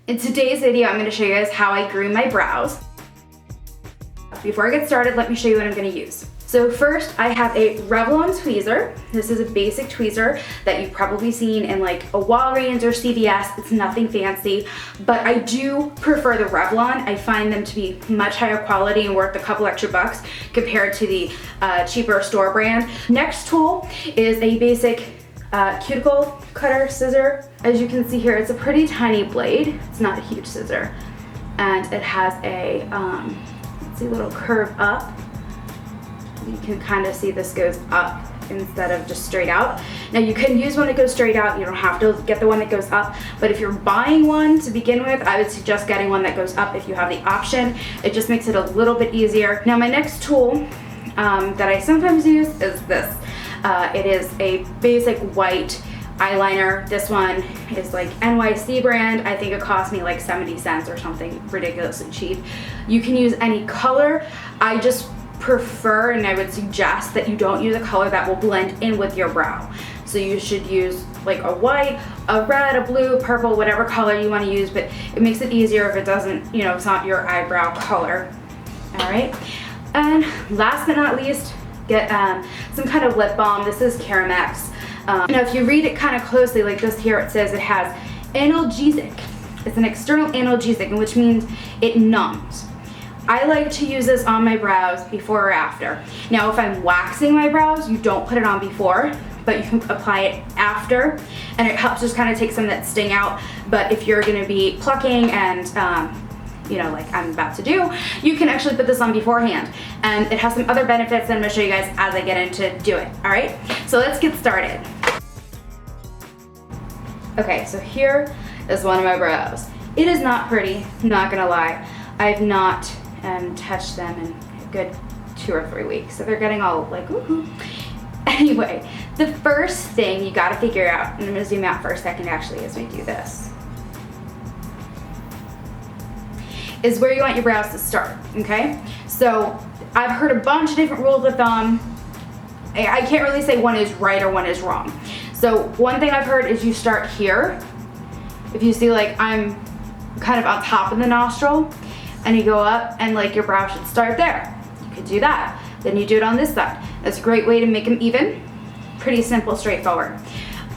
In today's video, I'm going to show you guys how I grew my brows. Before I get started, let me show you what I'm going to use. So first, I have a Revlon tweezer. This is a basic tweezer that you've probably seen in like a Walgreens or CVS. It's nothing fancy, but I do prefer the Revlon. I find them to be much higher quality and worth a couple extra bucks compared to the cheaper store brand. Next tool is a basic cuticle cutter scissor. As you can see here, it's a pretty tiny blade. It's not a huge scissor. And it has a let's see, little curve up. You can kind of see this goes up instead of just straight out. Now you can use one that goes straight out. You don't have to get the one that goes up, but if you're buying one to begin with, I would suggest getting one that goes up if you have the option. It just makes it a little bit easier. Now my next tool that I sometimes use is this. It is a basic white eyeliner. This one is like NYC brand. I think it cost me like 70 cents or something ridiculously cheap. You can use any color. I just prefer, and I would suggest that you don't use a color that will blend in with your brow. So you should use like a white, a red, a blue, purple, whatever color you want to use, but it makes it easier if it doesn't, you know, it's not your eyebrow color. All right. And last but not least, get some kind of lip balm. This is Caramex. Now if you read it kind of closely, like this here, it says it has analgesic. It's an external analgesic, which means it numbs. I like to use this on my brows before or after. Now if I'm waxing my brows, you don't put it on before, but you can apply it after, and it helps just kind of take some of that sting out. But if you're gonna be plucking and you know, like I'm about to do, you can actually put this on beforehand. And it has some other benefits that I'm gonna show you guys as I get into do it, all right? So let's get started. Okay, so here is one of my brows. It is not pretty, not gonna lie. I've not touched them in a good 2 or 3 weeks, so they're getting all like, woohoo. Anyway, the first thing you gotta figure out, and I'm gonna zoom out for a second actually as we do this, is where you want your brows to start, okay? So I've heard a bunch of different rules of thumb. I can't really say one is right or one is wrong. So one thing I've heard is you start here. If you see, like I'm kind of on top of the nostril, and you go up and like your brow should start there. You could do that. Then you do it on this side. That's a great way to make them even. Pretty simple, straightforward.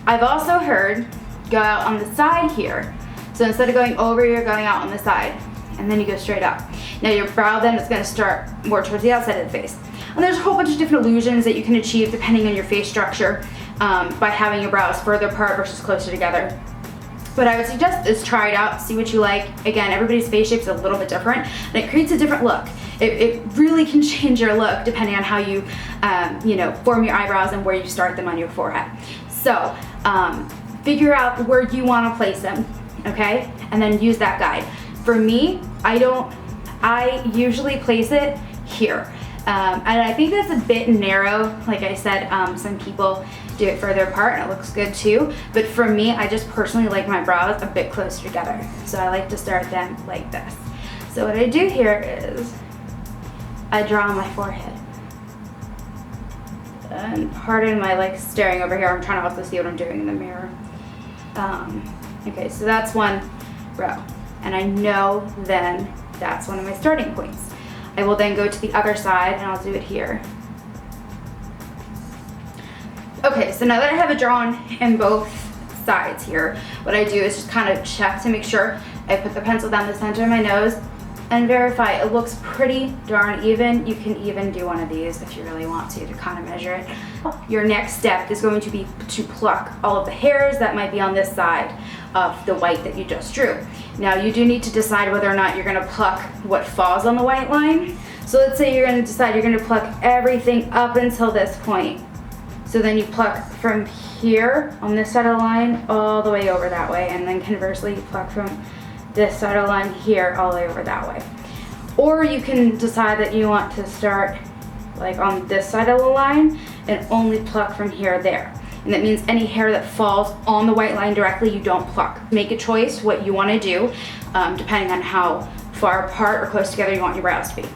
I've also heard go out on the side here. So instead of going over, you're going out on the side, and then you go straight up. Now your brow then is gonna start more towards the outside of the face. And there's a whole bunch of different illusions that you can achieve depending on your face structure by having your brows further apart versus closer together. What I would suggest is try it out, see what you like. Again, everybody's face shape is a little bit different, and it creates a different look. It really can change your look depending on how you, you know, form your eyebrows and where you start them on your forehead. So figure out where you want to place them, okay? And then use that guide. For me, I usually place it here. And I think that's a bit narrow. Like I said, some people do it further apart and it looks good too. But for me, I just personally like my brows a bit closer together. So I like to start them like this. So what I do here is I draw on my forehead. And pardon my like staring over here. I'm trying to also see what I'm doing in the mirror. Okay, so that's one row. And I know then that's one of my starting points. I will then go to the other side and I'll do it here. Okay, so now that I have it drawn in both sides here, what I do is just kind of check to make sure. I put the pencil down the center of my nose and verify it looks pretty darn even. You can even do one of these if you really want to kind of measure it. Your next step is going to be to pluck all of the hairs that might be on this side of the white that you just drew. Now you do need to decide whether or not you're gonna pluck what falls on the white line. So let's say you're gonna decide you're gonna pluck everything up until this point. So then you pluck from here on this side of the line all the way over that way, and then conversely you pluck from this side of the line here all the way over that way. Or you can decide that you want to start like on this side of the line and only pluck from here there. And that means any hair that falls on the white line directly, you don't pluck. Make a choice what you want to do, depending on how far apart or close together you want your brows to be.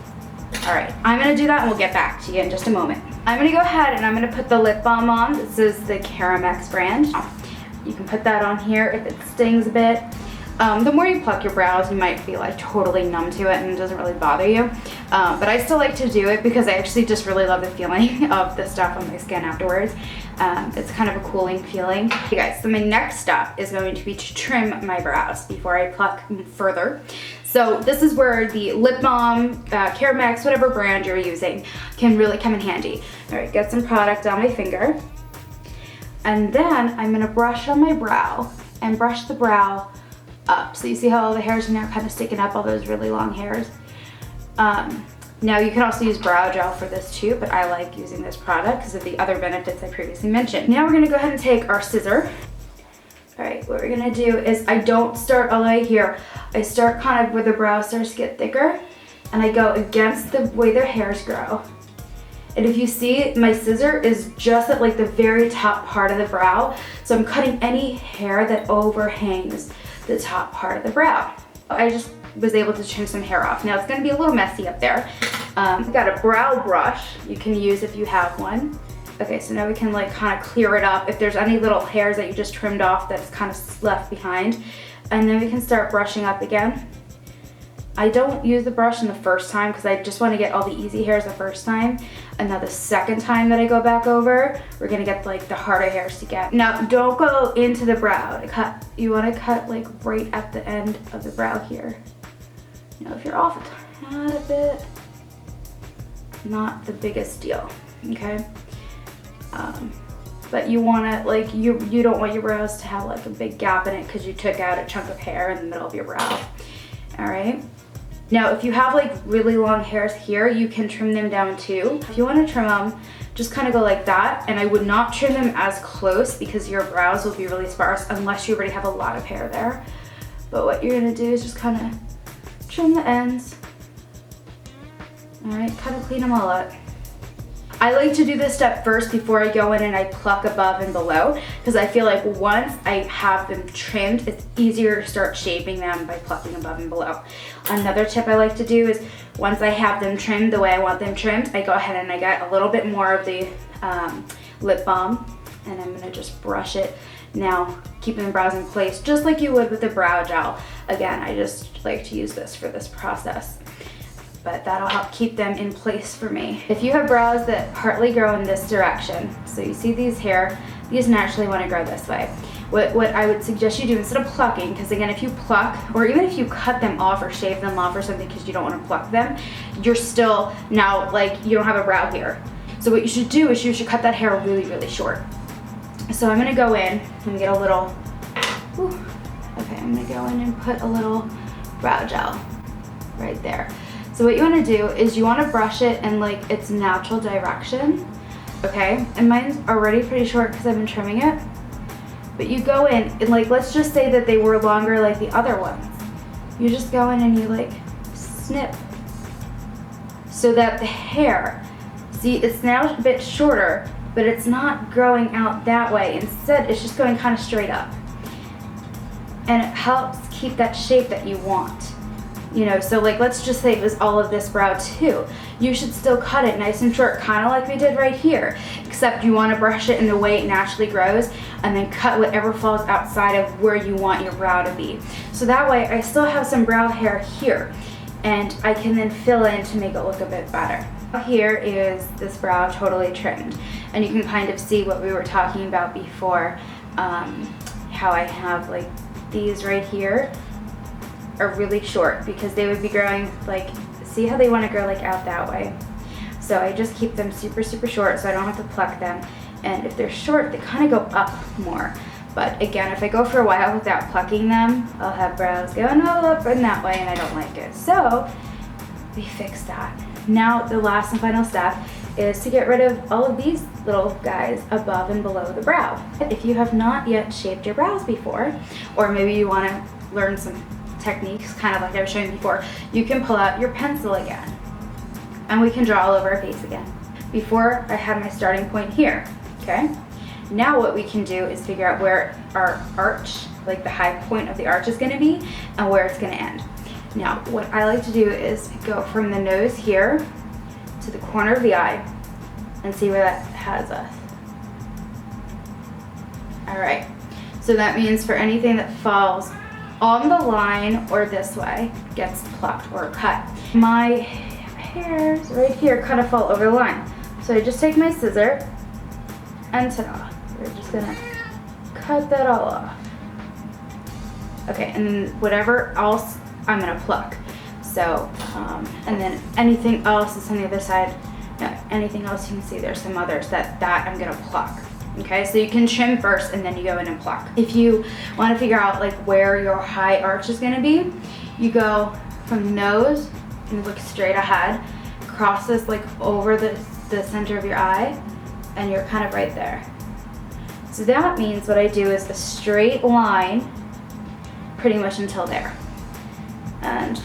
All right, I'm gonna do that and we'll get back to you in just a moment. I'm gonna go ahead and I'm gonna put the lip balm on. This is the Caramex brand. You can put that on here if it stings a bit. The more you pluck your brows, you might be like totally numb to it and it doesn't really bother you. But I still like to do it because I actually just really love the feeling of the stuff on my skin afterwards. It's kind of a cooling feeling. Okay guys, so my next step is going to be to trim my brows before I pluck further. So this is where the lip balm, Caramax, whatever brand you're using, can really come in handy. All right, get some product on my finger. And then I'm gonna brush on my brow and brush the brow up. So you see how all the hairs are now kind of sticking up, all those really long hairs. Now you can also use brow gel for this too, but I like using this product because of the other benefits I previously mentioned. Now we're gonna go ahead and take our scissor. All right, what we're gonna do is I don't start all the way here. I start kind of where the brow starts to get thicker, and I go against the way their hairs grow. And if you see, my scissor is just at like the very top part of the brow, so I'm cutting any hair that overhangs the top part of the brow. I just was able to trim some hair off. Now it's gonna be a little messy up there. I've got a brow brush you can use if you have one. Okay, so now we can like kind of clear it up if there's any little hairs that you just trimmed off that's kind of left behind. And then we can start brushing up again. I don't use the brush in the first time because I just want to get all the easy hairs the first time. And now the second time that I go back over, we're gonna get like the harder hairs to get. Now don't go into the brow to cut. You want to cut like right at the end of the brow here. Now if you're off a tad bit, not the biggest deal, okay? But you want to like, you don't want your brows to have like a big gap in it because you took out a chunk of hair in the middle of your brow. All right. Now, if you have like really long hairs here, you can trim them down too. If you want to trim them, just kind of go like that. And I would not trim them as close because your brows will be really sparse unless you already have a lot of hair there. But what you're gonna do is just kind of trim the ends. All right, kind of clean them all up. I like to do this step first before I go in and I pluck above and below because I feel like once I have them trimmed, it's easier to start shaping them by plucking above and below. Another tip I like to do is once I have them trimmed the way I want them trimmed, I go ahead and I get a little bit more of the lip balm and I'm gonna just brush it. Now, keeping the brows in place just like you would with the brow gel. Again, I just like to use this for this process. But that'll help keep them in place for me. If you have brows that partly grow in this direction, so you see these here, these naturally want to grow this way. What I would suggest you do instead of plucking, because again, if you pluck, or even if you cut them off or shave them off or something because you don't want to pluck them, you're still now like, you don't have a brow here. So what you should do is you should cut that hair really, really short. So I'm gonna go in and get a little, okay, I'm gonna go in and put a little brow gel right there. So what you want to do is you want to brush it in like its natural direction, okay? And mine's already pretty short because I've been trimming it. But you go in and like, let's just say that they were longer like the other ones. You just go in and you like snip so that the hair, see, it's now a bit shorter, but it's not growing out that way. Instead, it's just going kind of straight up. And it helps keep that shape that you want. You know, so like, let's just say it was all of this brow too. You should still cut it nice and short, kind of like we did right here, except you want to brush it in the way it naturally grows and then cut whatever falls outside of where you want your brow to be. So that way I still have some brow hair here and I can then fill in to make it look a bit better. Here is this brow totally trimmed and you can kind of see what we were talking about before, how I have like these right here are really short because they would be growing like, see how they want to grow like out that way. So I just keep them super, super short so I don't have to pluck them. And if they're short, they kind of go up more. But again, if I go for a while without plucking them, I'll have brows going all up and that way and I don't like it. So we fix that. Now the last and final step is to get rid of all of these little guys above and below the brow. If you have not yet shaped your brows before, or maybe you want to learn some techniques, kind of like I was showing before, you can pull out your pencil again and we can draw all over our face again. Before I had my starting point here, okay? Now what we can do is figure out where our arch, like the high point of the arch is gonna be and where it's gonna end. Now, what I like to do is go from the nose here to the corner of the eye and see where that has us. All right, so that means for anything that falls on the line or this way gets plucked or cut. My hairs right here kind of fall over the line. So I just take my scissor and ta-da. We're just gonna cut that all off. Okay, and then whatever else I'm gonna pluck. So, and then anything else is on the other side. No, anything else you can see, there's some others that I'm gonna pluck. Okay, so you can trim first and then you go in and pluck. If you wanna figure out like where your high arch is gonna be, you go from the nose and look straight ahead, cross this like over the center of your eye, and you're kind of right there. So that means what I do is a straight line pretty much until there. And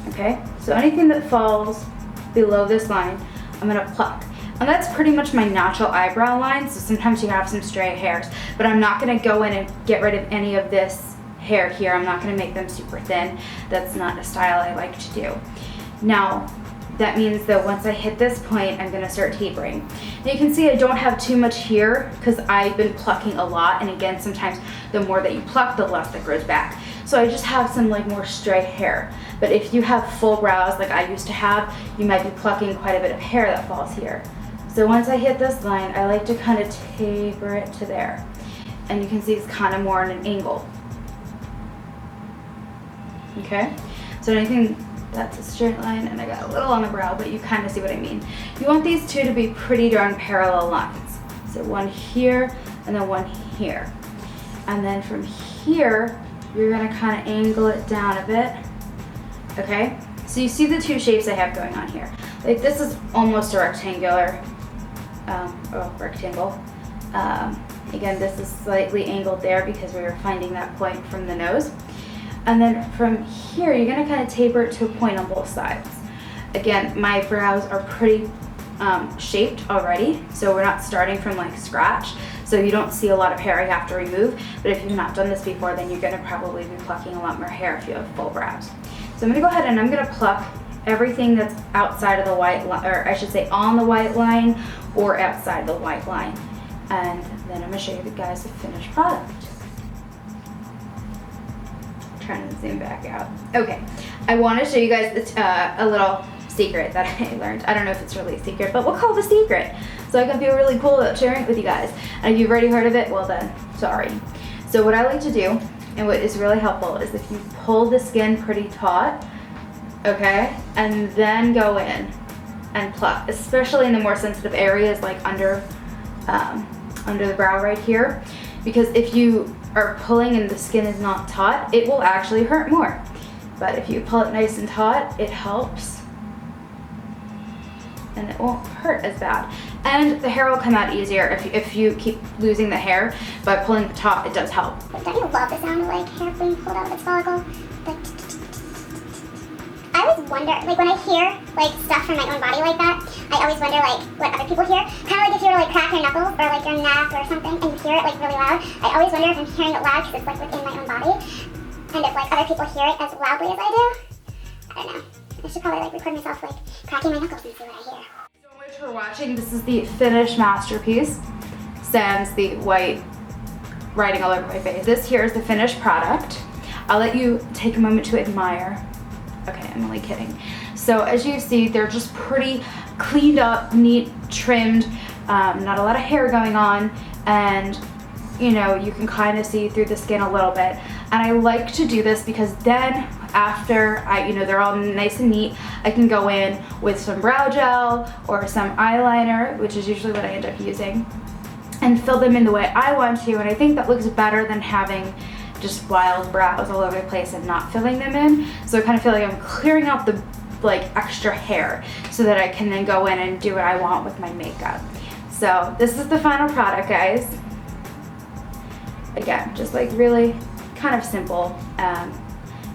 okay, so anything that falls below this line, I'm gonna pluck. And that's pretty much my natural eyebrow line, so sometimes you have some stray hairs, but I'm not gonna go in and get rid of any of this hair here. I'm not gonna make them super thin. That's not a style I like to do. Now, that means that once I hit this point, I'm gonna start tapering. Now you can see I don't have too much here because I've been plucking a lot, and again, sometimes the more that you pluck, the less that grows back. So I just have some like more stray hair. But if you have full brows like I used to have, you might be plucking quite a bit of hair that falls here. So once I hit this line, I like to kind of taper it to there. And you can see it's kind of more on an angle. Okay, so anything that's a straight line, and I got a little on the brow, but you kind of see what I mean. You want these two to be pretty darn parallel lines. So one here and then one here. And then from here, you're gonna kind of angle it down a bit. Okay, so you see the two shapes I have going on here. Like this is almost a rectangular, rectangle. Again, this is slightly angled there because we were finding that point from the nose. And then from here, you're gonna kind of taper it to a point on both sides. Again, my brows are pretty shaped already, so we're not starting from like scratch. So you don't see a lot of hair I have to remove, but if you've not done this before, then you're gonna probably be plucking a lot more hair if you have full brows. So I'm gonna go ahead and I'm gonna pluck everything that's outside of the white line, or I should say on the white line or outside the white line. And then I'm gonna show you guys the finished product. Trying to zoom back out. Okay, I want to show you guys a little secret that I learned. I don't know if it's really a secret, but we'll call it a secret. So I can feel really cool about sharing it with you guys. And if you've already heard of it, well then, sorry. So what I like to do, and what is really helpful, is if you pull the skin pretty taut, okay, and then go in and pluck, especially in the more sensitive areas like under the brow right here, because if you are pulling and the skin is not taut, it will actually hurt more. But if you pull it nice and taut, it helps and it won't hurt as bad. And the hair will come out easier if you keep losing the hair. By pulling it taut, it does help. But don't you love the sound of like hair being pulled out of its follicle? I always wonder, like when I hear like stuff from my own body like that, I always wonder like what other people hear. Kind of like if you were to like crack your knuckles or like your neck or something and you hear it like really loud. I always wonder if I'm hearing it loud because it's like within my own body. And if like other people hear it as loudly as I do. I don't know. I should probably like record myself like cracking my knuckles and see what I hear. So much for watching. This is the finished masterpiece. Sans the white writing all over my face. This here is the finished product. I'll let you take a moment to admire. Okay, I'm only kidding. So as you see, they're just pretty cleaned up, neat, trimmed, not a lot of hair going on, and you know, you can kind of see through the skin a little bit. And I like to do this because then after they're all nice and neat, I can go in with some brow gel or some eyeliner, which is usually what I end up using, and fill them in the way I want to. And I think that looks better than having just wild brows all over the place and not filling them in. So I kind of feel like I'm clearing out the like extra hair so that I can then go in and do what I want with my makeup. So this is the final product, guys. Again, just like really kind of simple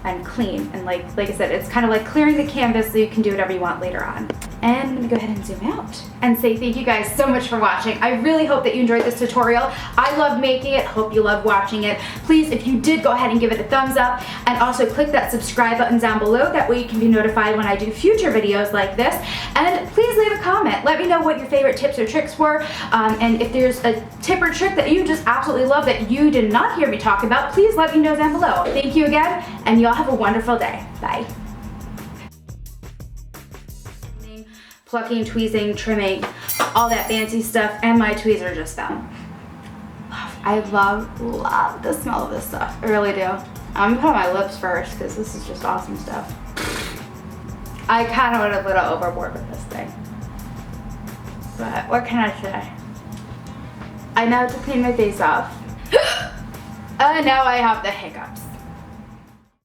and clean, and like I said, it's kind of like clearing the canvas so you can do whatever you want later on. And I'm gonna go ahead and zoom out and say thank you guys so much for watching. I really hope that you enjoyed this tutorial. I love making it, hope you love watching it. Please, if you did, go ahead and give it a thumbs up, and also click that subscribe button down below. That way you can be notified when I do future videos like this. And please leave a comment. Let me know what your favorite tips or tricks were, and if there's a tip or trick that you just absolutely love that you did not hear me talk about, please let me know down below. Thank you again, and y'all have a wonderful day. Bye. Plucking, tweezing, trimming, all that fancy stuff, and my tweezer just fell. I love the smell of this stuff. I really do. I'm gonna put on my lips first because this is just awesome stuff. I kind of went a little overboard with this thing. But what can I say? I now have to clean my face off. And now I have the hiccups.